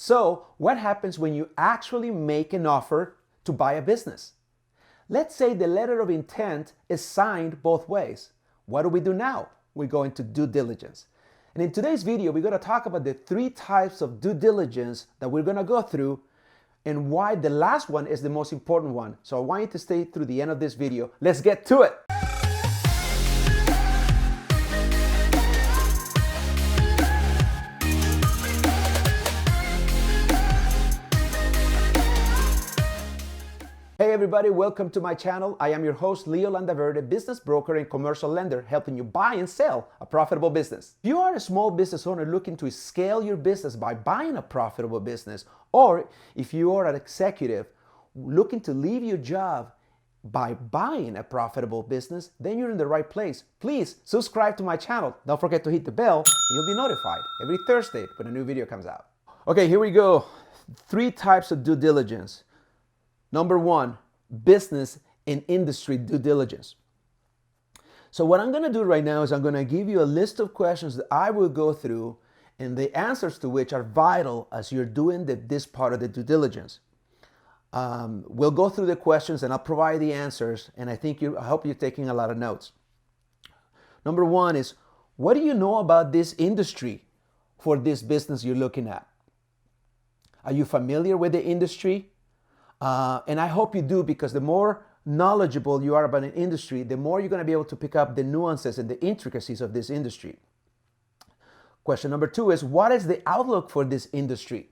So what happens when you actually make an offer to buy a business? Let's say the letter of intent is signed both ways. What do we do now? We go into due diligence. And in today's video, we're going to talk about the 3 types of due diligence that we're going to go through and why the last one is the most important one. So I want you to stay through the end of this video. Let's get to it. Hey everybody, welcome to my channel. I am your host, Leo Landaverde, business broker and commercial lender, helping you buy and sell a profitable business. If you are a small business owner looking to scale your business by buying a profitable business, or if you are an executive looking to leave your job by buying a profitable business, then you're in the right place. Please subscribe to my channel. Don't forget to hit the bell and you'll be notified every Thursday when a new video comes out. Okay, here we go. 3 types of due diligence. Number 1, business and industry due diligence. So what I'm going to do right now is I'm going to give you a list of questions that I will go through and the answers to which are vital as you're doing this part of the due diligence. We'll go through the questions and I'll provide the answers, and I hope you're taking a lot of notes. Number 1 is, what do you know about this industry for this business you're looking at? Are you familiar with the industry? And I hope you do, because the more knowledgeable you are about an industry, the more you're going to be able to pick up the nuances and the intricacies of this industry. Question number 2 is, what is the outlook for this industry?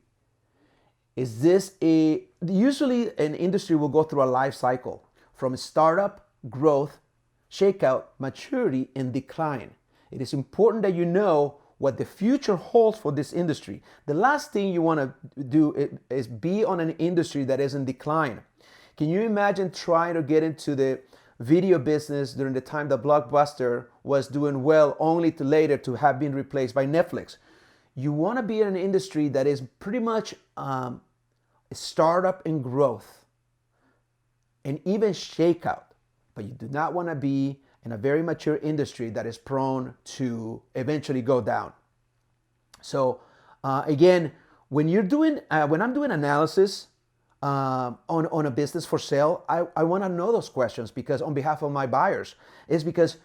Usually an industry will go through a life cycle from startup, growth, shakeout, maturity, and decline. It is important that you know what the future holds for this industry. The last thing you want to do is be on an industry that is in decline. Can you imagine trying to get into the video business during the time that Blockbuster was doing well, only to later to have been replaced by Netflix? You want to be in an industry that is pretty much a startup and growth and even shakeout, but you do not want to be in a very mature industry that is prone to eventually go down. So again, when I'm doing analysis on a business for sale, I want to know those questions, because on behalf of my buyers, is because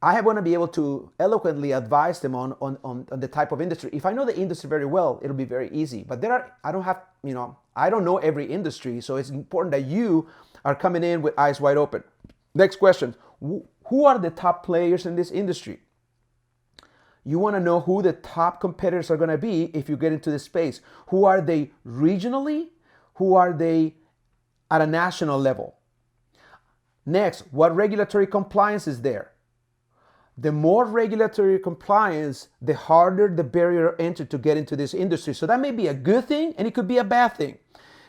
I want to be able to eloquently advise them on the type of industry. If I know the industry very well, it'll be very easy. But I don't know every industry, so it's important that you are coming in with eyes wide open. Next question. Who are the top players in this industry? You want to know who the top competitors are going to be if you get into this space. Who are they regionally? Who are they at a national level? Next, what regulatory compliance is there? The more regulatory compliance, the harder the barrier of entry to get into this industry. So that may be a good thing and it could be a bad thing.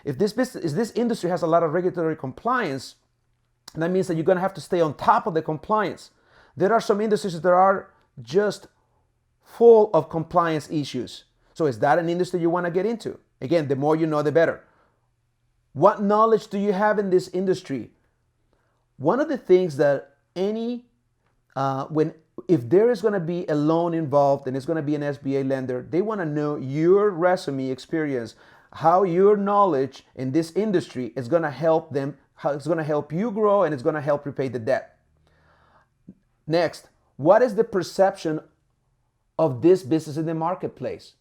If this industry has a lot of regulatory compliance, that means that you're going to have to stay on top of the compliance. There are some industries that are just full of compliance issues. So is that an industry you want to get into? Again, the more you know, the better. What knowledge do you have in this industry? One of the things that if there is going to be a loan involved and it's going to be an SBA lender, they want to know your resume experience, how your knowledge in this industry is going to help them, how it's going to help you grow, and it's going to help repay the debt. Next, what is the perception of this business in the marketplace?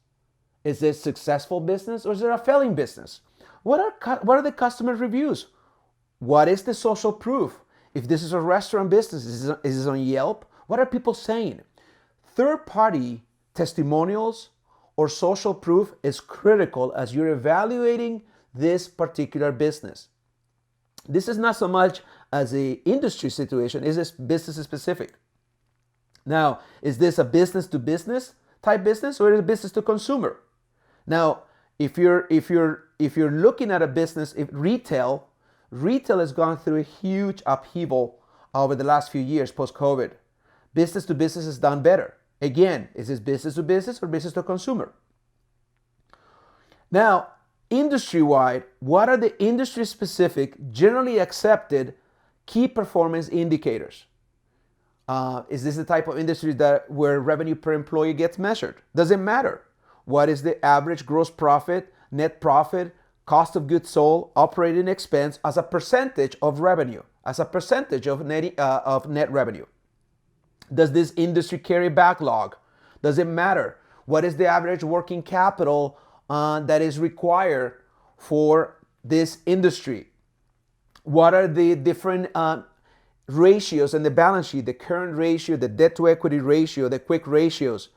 Is it a successful business or is it a failing business? What are the customer reviews? What is the social proof? If this is a restaurant business, is this on Yelp? What are people saying? Third-party testimonials or social proof is critical as you're evaluating this particular business. This is not so much as an industry situation, it's just business specific. Now, is this a business to business type business, or is it a business to consumer? Now, if you're looking at a business, if retail has gone through a huge upheaval over the last few years post-COVID. Business to business has done better. Again, is this business to business or business to consumer? Now, industry-wide, what are the industry-specific, generally accepted key performance indicators? Is this the type of industry where revenue per employee gets measured? Does it matter? What is the average gross profit net profit, cost of goods sold, operating expense as a percentage of revenue, as a percentage of net revenue. Does this industry carry backlog? Does it matter? What is the average working capital that is required for this industry? What are the different ratios in the balance sheet, the current ratio, the debt to equity ratio, the quick ratios?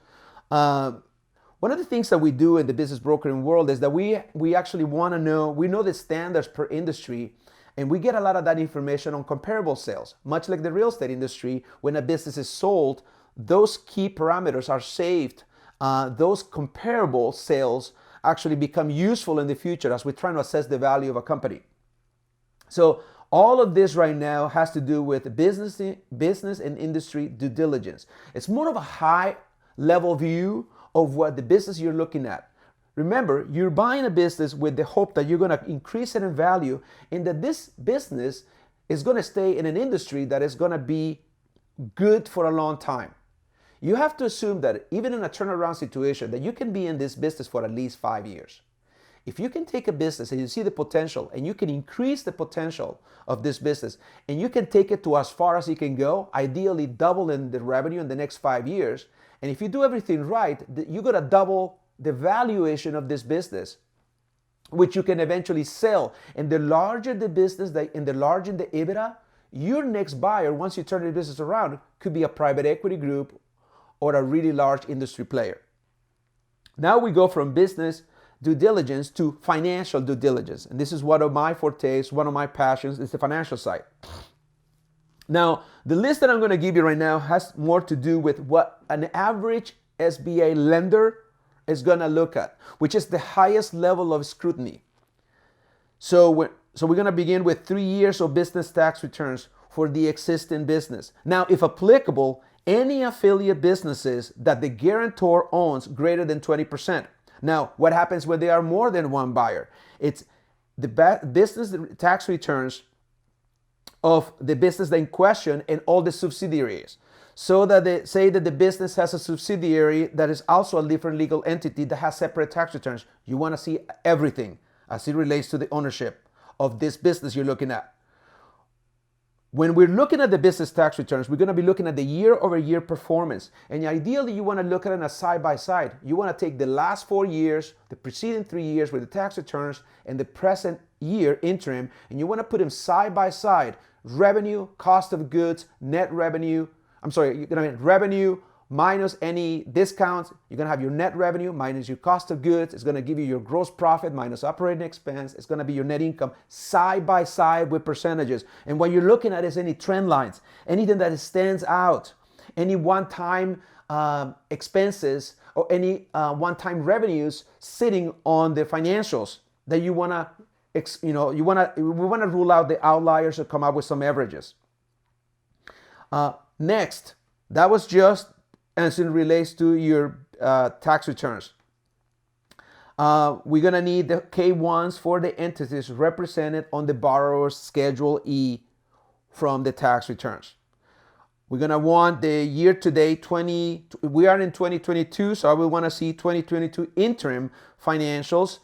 One of the things that we do in the business brokering world is that we actually want to know, we know the standards per industry, and we get a lot of that information on comparable sales. Much like the real estate industry, when a business is sold, those key parameters are saved. Those comparable sales actually become useful in the future as we're trying to assess the value of a company. So all of this right now has to do with business and industry due diligence. It's more of a high level view of what the business you're looking at. Remember, you're buying a business with the hope that you're going to increase it in value and that this business is going to stay in an industry that is going to be good for a long time. You have to assume that even in a turnaround situation, that you can be in this business for at least 5 years. If you can take a business and you see the potential and you can increase the potential of this business and you can take it to as far as you can go, ideally doubling the revenue in the next 5 years, and if you do everything right, you're going to double the valuation of this business, which you can eventually sell. And the larger the business, and the larger the EBITDA, your next buyer, once you turn the business around, could be a private equity group or a really large industry player. Now we go from business due diligence to financial due diligence. And this is one of my fortes, one of my passions, is the financial side. Now, the list that I'm going to give you right now has more to do with what an average SBA lender is going to look at, which is the highest level of scrutiny. So we're going to begin with 3 years of business tax returns for the existing business. Now, if applicable, any affiliate businesses that the guarantor owns greater than 20%. Now, what happens when there are more than one buyer? It's the business tax returns of the business in question and all the subsidiaries. So that they say that the business has a subsidiary that is also a different legal entity that has separate tax returns. You want to see everything as it relates to the ownership of this business you're looking at. When we're looking at the business tax returns, we're going to be looking at the year-over-year performance. And ideally, you want to look at it as side-by-side. You want to take the last 4 years, the preceding 3 years with the tax returns, and the present year interim, and you want to put them side-by-side. Revenue, cost of goods, net revenue. You're going to have revenue minus any discounts. You're going to have your net revenue minus your cost of goods. It's going to give you your gross profit minus operating expense. It's going to be your net income side by side with percentages. And what you're looking at is any trend lines, anything that stands out, any one-time expenses or any one-time revenues sitting on the financials that you want to, we want to rule out the outliers or come up with some averages. Next, that was just as it relates to your tax returns. We're going to need the K-1s for the entities represented on the borrower's Schedule E from the tax returns. We're going to want the year-to-date we are in 2022, so I will want to see 2022 interim financials,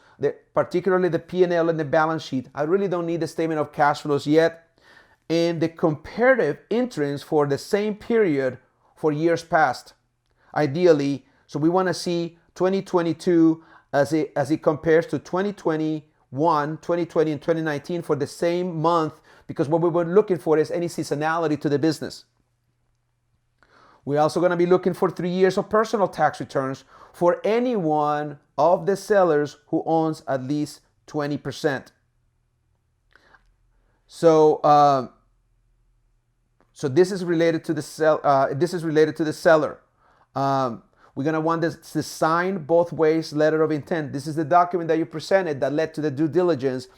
particularly the P&L and the balance sheet. I really don't need the statement of cash flows yet. And the comparative interims for the same period for years past. Ideally, so we want to see 2022 as it compares to 2021, 2020, and 2019 for the same month, because what we were looking for is any seasonality to the business. We're also going to be looking for 3 years of personal tax returns for any one of the sellers who owns at least 20%. So this is related to the seller. We're gonna want this to sign both ways letter of intent. This is the document that you presented that led to the due diligence.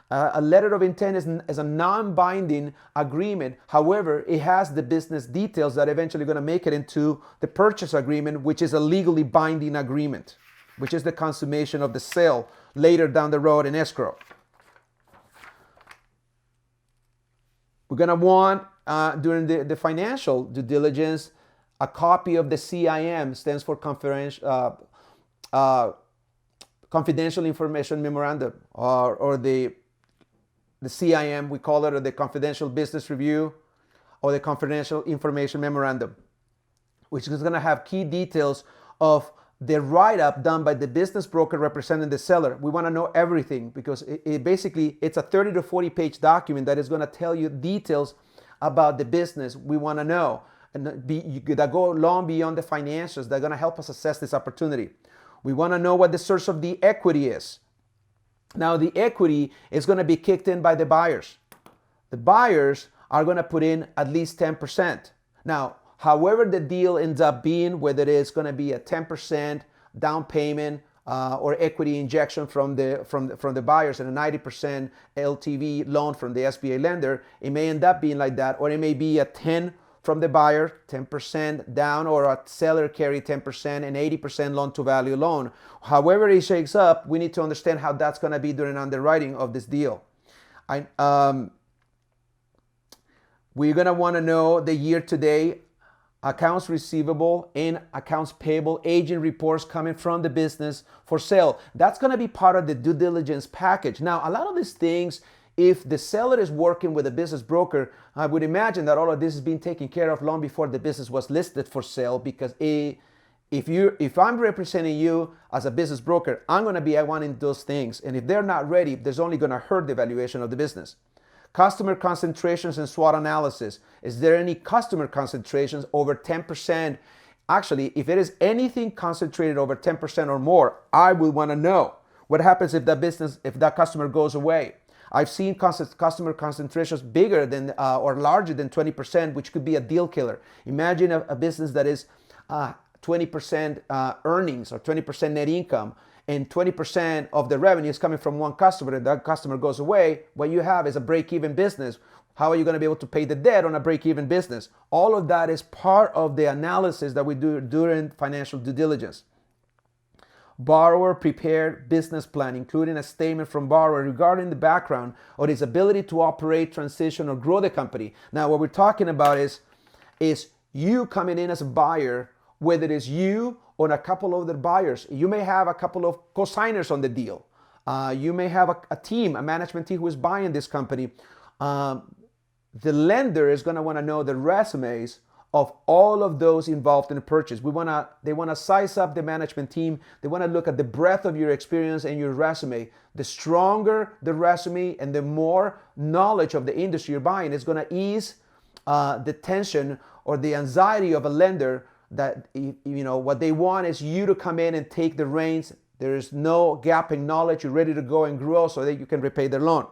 A letter of intent is a non-binding agreement. However, it has the business details that eventually going to make it into the purchase agreement, which is a legally binding agreement, which is the consummation of the sale later down the road in escrow. We're going to want, during the financial due diligence, a copy of the CIM, stands for confidential information memorandum, or the CIM, we call it, or the confidential business review, or the confidential information memorandum, which is going to have key details of the write-up done by the business broker representing the seller. We want to know everything because it's a 30 to 40 page document that is going to tell you details about the business we want to know, and that go long beyond the financials. They're going to help us assess this opportunity. We want to know what the source of the equity is. Now, the equity is going to be kicked in by the buyers. The buyers are going to put in at least 10%. Now, however the deal ends up being, whether it's going to be a 10% down payment or equity injection from the buyers and a 90% LTV loan from the SBA lender, it may end up being like that, or it may be a 10 from the buyer, 10% down, or a seller carry 10% and 80% loan to value loan. However it shakes up, we need to understand how that's going to be during underwriting of this deal. We're going to want to know the year-to-date accounts receivable and accounts payable aging reports coming from the business for sale. That's going to be part of the due diligence package. Now, a lot of these things, if the seller is working with a business broker, I would imagine that all of this is being taken care of long before the business was listed for sale, because if I'm representing you as a business broker, I'm going to be wanting those things. And if they're not ready, there's only going to hurt the valuation of the business. Customer concentrations and SWOT analysis. Is there any customer concentrations over 10%? Actually, if it is anything concentrated over 10% or more, I would want to know what happens if that customer goes away. I've seen customer concentrations bigger than or larger than 20%, which could be a deal killer. Imagine a business that is 20% earnings or 20% net income, and 20% of the revenue is coming from one customer, and that customer goes away. What you have is a break-even business. How are you going to be able to pay the debt on a break-even business? All of that is part of the analysis that we do during financial due diligence. Borrower prepared business plan, including a statement from borrower regarding the background or his ability to operate, transition, or grow the company. Now, what we're talking about is you coming in as a buyer, whether it's you or a couple of other buyers. You may have a couple of co-signers on the deal. You may have a team, a management team who is buying this company. The lender is going to want to know the resumes of all of those involved in the purchase. They want to size up the management team. They want to look at the breadth of your experience and your resume. The stronger the resume and the more knowledge of the industry you're buying is going to ease the tension or the anxiety of a lender, that what they want is you to come in and take the reins. There is no gap in knowledge. You're ready to go and grow so that you can repay their loan.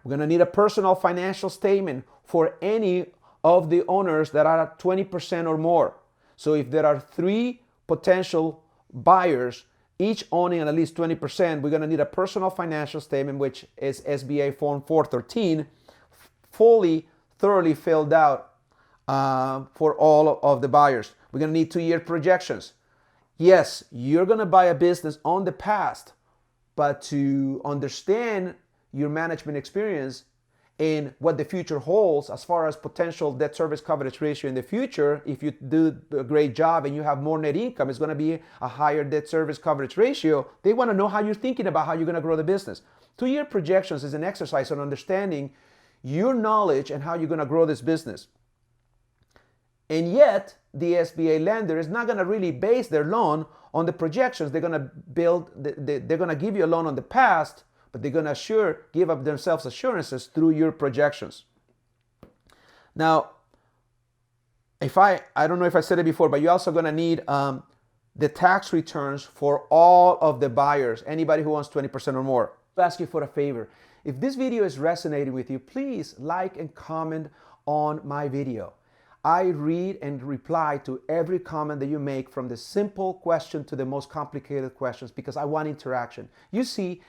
We're going to need a personal financial statement for any of the owners that are at 20% or more. So if there are 3 potential buyers, each owning at least 20%, we're going to need a personal financial statement, which is SBA Form 413, thoroughly filled out for all of the buyers. We're going to need 2-year projections. Yes, you're going to buy a business on the past, but to understand your management experience and what the future holds as far as potential debt service coverage ratio in the future, if you do a great job and you have more net income, it's going to be a higher debt service coverage ratio. They want to know how you're thinking about how you're going to grow the business. 2-year projections is an exercise on understanding your knowledge and how you're going to grow this business. And yet, the SBA lender is not going to really base their loan on the projections. They're going to give you a loan on the past, but they're going to give up themselves assurances through your projections. Now, I don't know if I said it before, but you're also going to need the tax returns for all of the buyers, anybody who wants 20% or more. I'll ask you for a favor. If this video is resonating with you, please like and comment on my video. I read and reply to every comment that you make, from the simple question to the most complicated questions, because I want interaction. You see,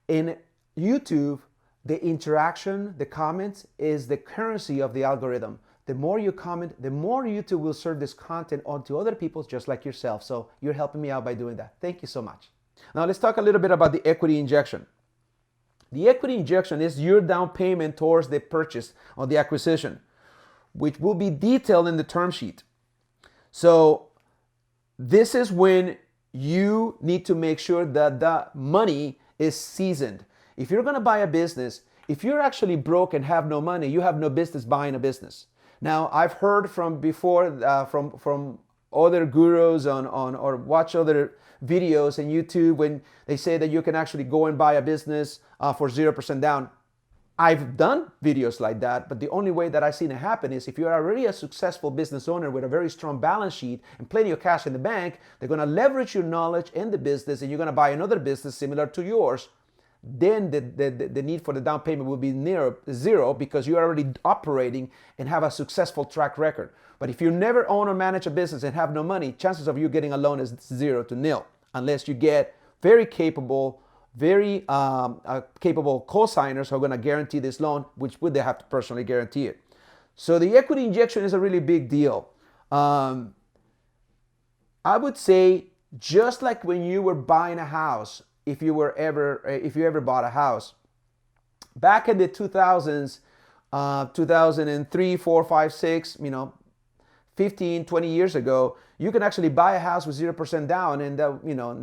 in YouTube, the interaction, the comments, is the currency of the algorithm. The more you comment, the more YouTube will serve this content onto other people just like yourself. So you're helping me out by doing that. Thank you so much. Now let's talk a little bit about the equity injection. The equity injection is your down payment towards the purchase or the acquisition, which will be detailed in the term sheet. So this is when you need to make sure that the money is seasoned. If you're going to buy a business, if you're actually broke and have no money, you have no business buying a business. Now, I've heard from before from other gurus on or watch other videos on YouTube when they say that you can actually go and buy a business for 0% down. I've done videos like that, but the only way that I've seen it happen is if you're already a successful business owner with a very strong balance sheet and plenty of cash in the bank, they're going to leverage your knowledge in the business and you're going to buy another business similar to yours. Then the need for the down payment will be near zero because you're already operating and have a successful track record. But if you never own or manage a business and have no money, chances of you getting a loan is 0 to nil, unless you get very capable co-signers who are going to guarantee this loan, which would they have to personally guarantee it. So the equity injection is a really big deal. I would say just like when you were buying a house, if you ever bought a house, back in the 2000s, 2003, 4, 5, 6, 15, 20 years ago, you can actually buy a house with 0% down, and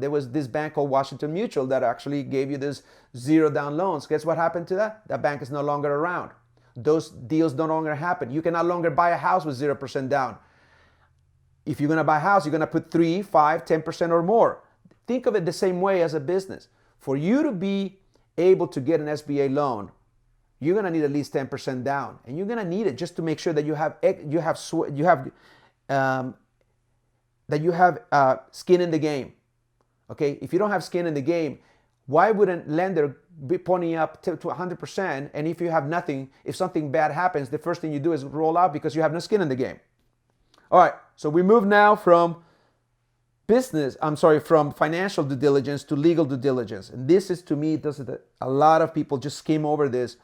there was this bank called Washington Mutual that actually gave you this 0 down loans. Guess what happened to that? That bank is no longer around. Those deals no longer happen. You can no longer buy a house with 0% down. If you're going to buy a house, you're going to put 3, 5, 10% or more. Think of it the same way as a business. For you to be able to get an SBA loan, you're going to need at least 10% down, and you're going to need it just to make sure that you have skin in the game. Okay, if you don't have skin in the game, why wouldn't lender be ponying up to 100%? And if you have nothing, if something bad happens, the first thing you do is roll out because you have no skin in the game. All right, so we move now from financial due diligence to legal due diligence. And this is, to me, a lot of people just skim over this.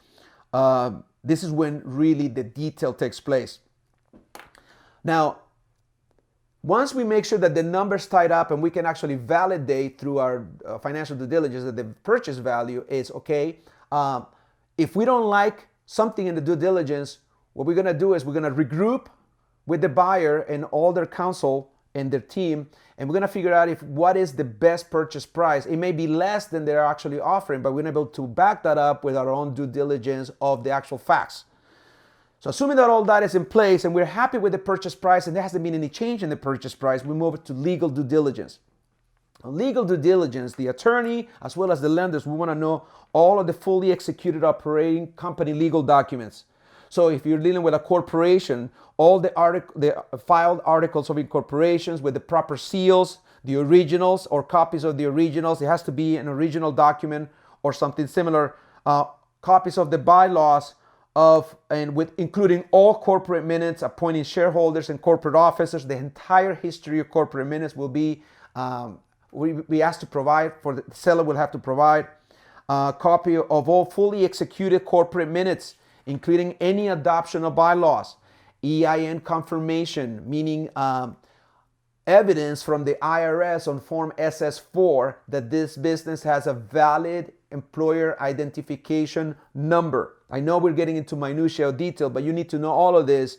This is when really the detail takes place. Now, once we make sure that the numbers tied up and we can actually validate through our financial due diligence that the purchase value is okay, if we don't like something in the due diligence, what we're going to do is we're going to regroup with the buyer and all their counsel and their team, and we're going to figure out what is the best purchase price. It may be less than they're actually offering, but we're going to be able to back that up with our own due diligence of the actual facts. So assuming that all that is in place and we're happy with the purchase price and there hasn't been any change in the purchase price, we move to legal due diligence. On legal due diligence, the attorney as well as the lenders, we want to know all of the fully executed operating company legal documents. So if you're dealing with a corporation, all the filed articles of incorporations with the proper seals, the originals or copies of the originals, it has to be an original document or something similar, copies of the bylaws including all corporate minutes, appointing shareholders and corporate officers. The entire history of corporate minutes will be we asked to provide, the seller will have to provide a copy of all fully executed corporate minutes, including any adoption of bylaws, EIN confirmation, meaning evidence from the IRS on Form SS4 that this business has a valid employer identification number. I know we're getting into minutiae of detail, but you need to know all of this.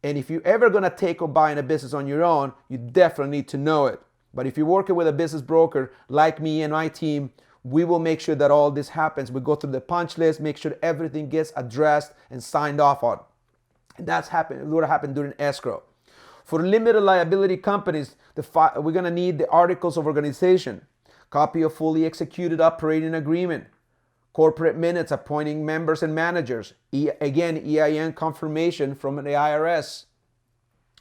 And if you're ever going to take or buy in a business on your own, you definitely need to know it. But if you're working with a business broker like me and my team, we will make sure that all this happens. We go through the punch list, make sure everything gets addressed and signed off on. And that's what happened during escrow. For limited liability companies, we're going to need the articles of organization, copy of fully executed operating agreement, corporate minutes appointing members and managers, again, EIN confirmation from the IRS,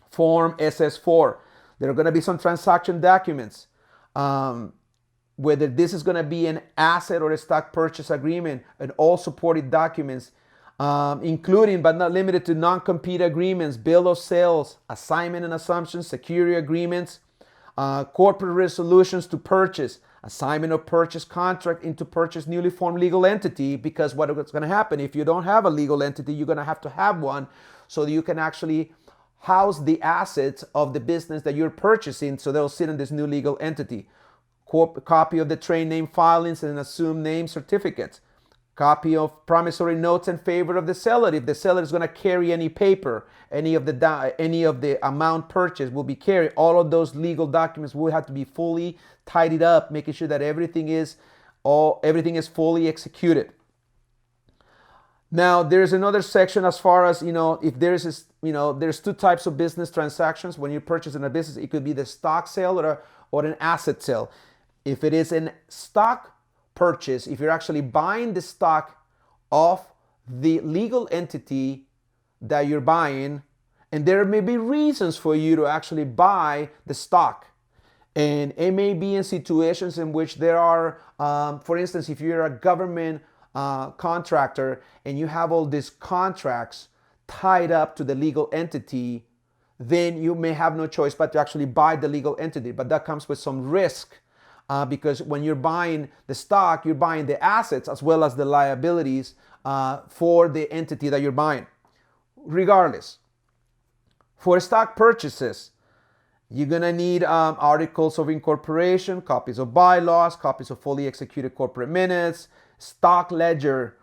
Form SS4. There are going to be some transaction documents, whether this is going to be an asset or a stock purchase agreement, and all supported documents, including but not limited to non-compete agreements, bill of sales, assignment and assumptions, security agreements, corporate resolutions to purchase, assignment of purchase contract into purchase newly formed legal entity, because what's going to happen if you don't have a legal entity, you're going to have one so that you can actually house the assets of the business that you're purchasing, so they'll sit in this new legal entity. Copy of the trade name filings and assumed name certificates, Copy of promissory notes in favor of the seller. If the seller is going to carry any paper, any of the amount purchased will be carried. All of those legal documents will have to be fully tidied up, making sure that everything is fully executed. Now, there's another section as far as, if there's two types of business transactions. When you're purchasing a business, it could be the stock sale or an asset sale. If it is an stock purchase, if you're actually buying the stock of the legal entity that you're buying, and there may be reasons for you to actually buy the stock. And it may be in situations in which there are, for instance, if you're a government contractor and you have all these contracts tied up to the legal entity, then you may have no choice but to actually buy the legal entity. But that comes with some risk. Because when you're buying the stock, you're buying the assets as well as the liabilities for the entity that you're buying. Regardless, for stock purchases, you're going to need articles of incorporation, copies of bylaws, copies of fully executed corporate minutes, stock ledger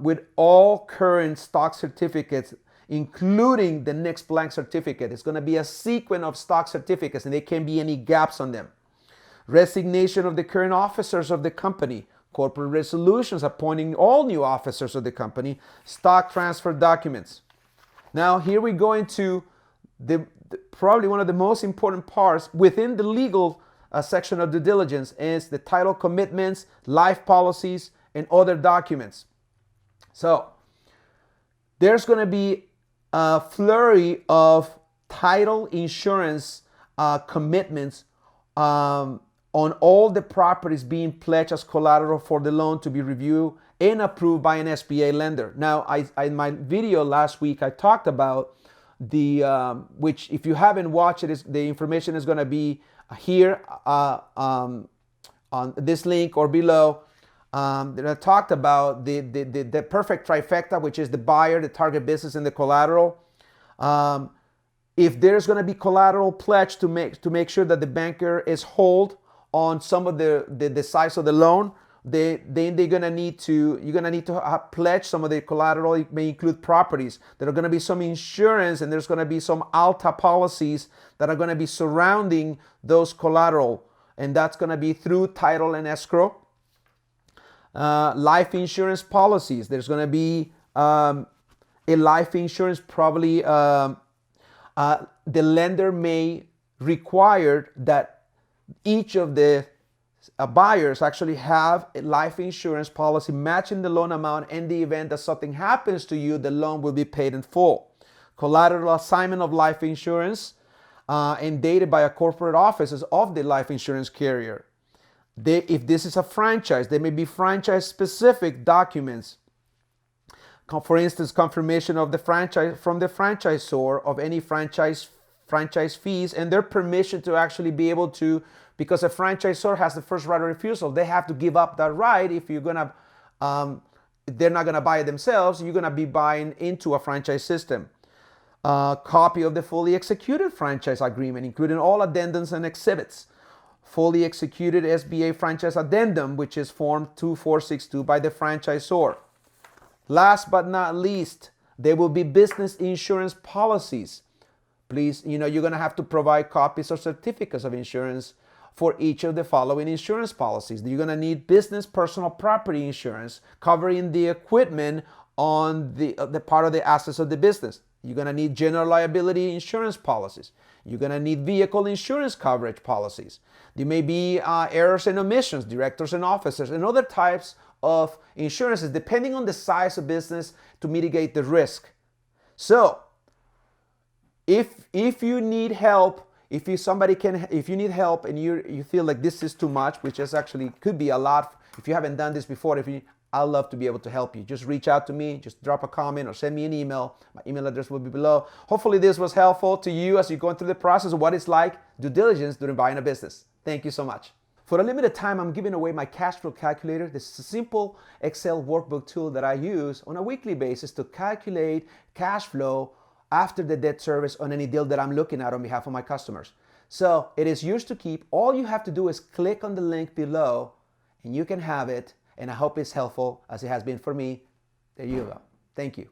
with all current stock certificates, including the next blank certificate. It's going to be a sequence of stock certificates, and there can't be any gaps on them. Resignation of the current officers of the company, corporate resolutions appointing all new officers of the company, stock transfer documents. Now, here we go into probably one of the most important parts within the legal section of due diligence is the title commitments, life policies, and other documents. So, there's going to be a flurry of title insurance commitments on all the properties being pledged as collateral for the loan to be reviewed and approved by an SBA lender. Now, in my video last week, I talked about which if you haven't watched it, the information is going to be here on this link or below. That I talked about the perfect trifecta, which is the buyer, the target business, and the collateral. If there's going to be collateral pledge to make sure that the banker is hold on some of the size of the loan, then you're gonna need to pledge some of the collateral. It may include properties. There are gonna be some insurance, and there's gonna be some ALTA policies that are gonna be surrounding those collateral, and that's gonna be through title and escrow. Life insurance policies. There's gonna be a life insurance. Probably the lender may require that each of the buyers actually have a life insurance policy matching the loan amount. In the event that something happens to you, the loan will be paid in full. Collateral assignment of life insurance and dated by a corporate offices of the life insurance carrier. If this is a franchise, there may be franchise-specific documents. For instance, confirmation of the franchise from the franchisor of any franchise fees and their permission to actually be able to, because a franchisor has the first right of refusal, they have to give up that right. If you're gonna, they're not gonna buy it themselves, you're gonna be buying into a franchise system. Copy of the fully executed franchise agreement, including all addendums and exhibits. Fully executed SBA franchise addendum, which is Form 2462 by the franchisor. Last but not least, there will be business insurance policies. Please, you're going to have to provide copies or certificates of insurance for each of the following insurance policies. You're going to need business personal property insurance covering the equipment on the part of the assets of the business. You're going to need general liability insurance policies. You're going to need vehicle insurance coverage policies. There may be errors and omissions, directors and officers, and other types of insurances depending on the size of business to mitigate the risk. So, if you need help, if you need help and you feel like this is too much, which is actually could be a lot. If you haven't done this before, I'd love to be able to help you. Just reach out to me, just drop a comment or send me an email. My email address will be below. Hopefully this was helpful to you as you're going through the process of what it's like due diligence during buying a business. Thank you so much. For a limited time, I'm giving away my cash flow calculator. This is a simple Excel workbook tool that I use on a weekly basis to calculate cash flow after the debt service on any deal that I'm looking at on behalf of my customers. So it is yours to keep. All you have to do is click on the link below and you can have it. and I hope it's helpful as it has been for me. There you go. Thank you.